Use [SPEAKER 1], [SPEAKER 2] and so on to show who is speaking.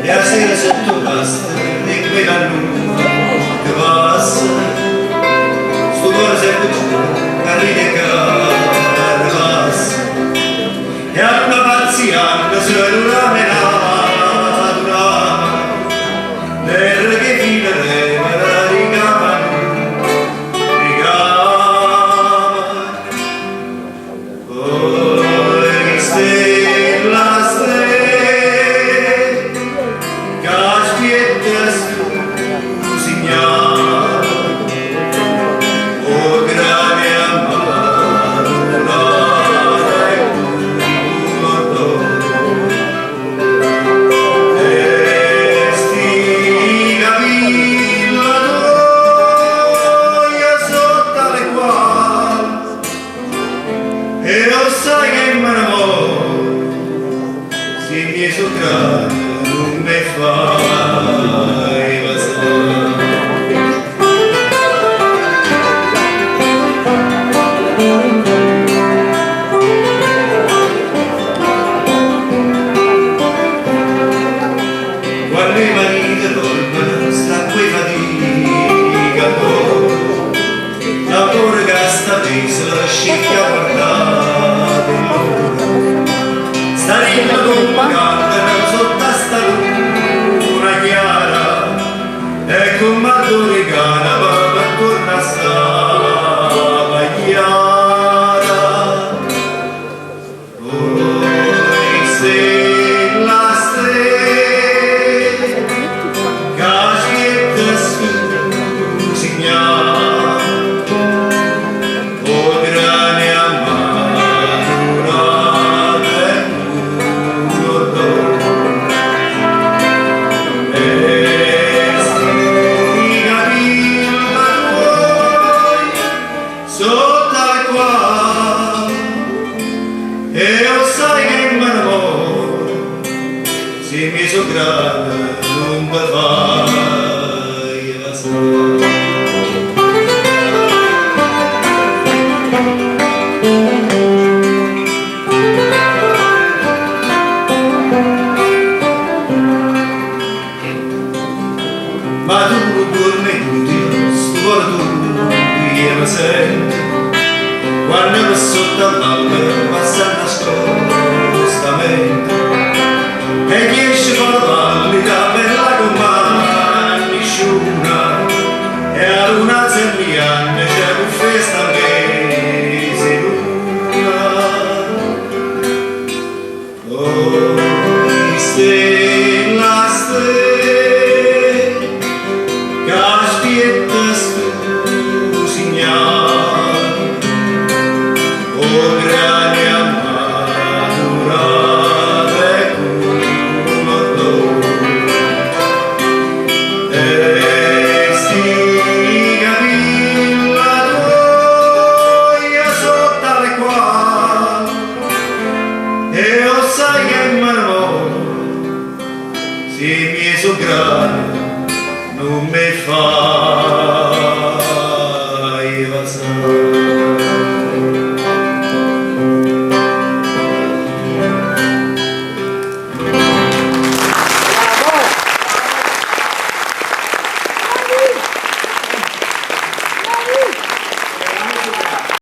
[SPEAKER 1] E la sera sotto basta di quella luna che passa, sto cuore sempre giù, arriva e passa, e a una pazziata se una menata, nel che fila me la ricama, poi stella e lo sai che mi amore, se mi soccade non mi fai passare. Quando i mariti dormono, sta qui fatica, l'amore che sta preso, la scicchia guardate l'ora, sta rima con canta sotto sta luna chiara, e con madore cana va torna a sta chiara. Poi se la stella cacetta su signale, sotto al cuore, e lo sai che mi amore, se mi so grande non mi fai passare. Ma tu dormi tutti, sto cuore tu, io mi sento, quando mi sotto al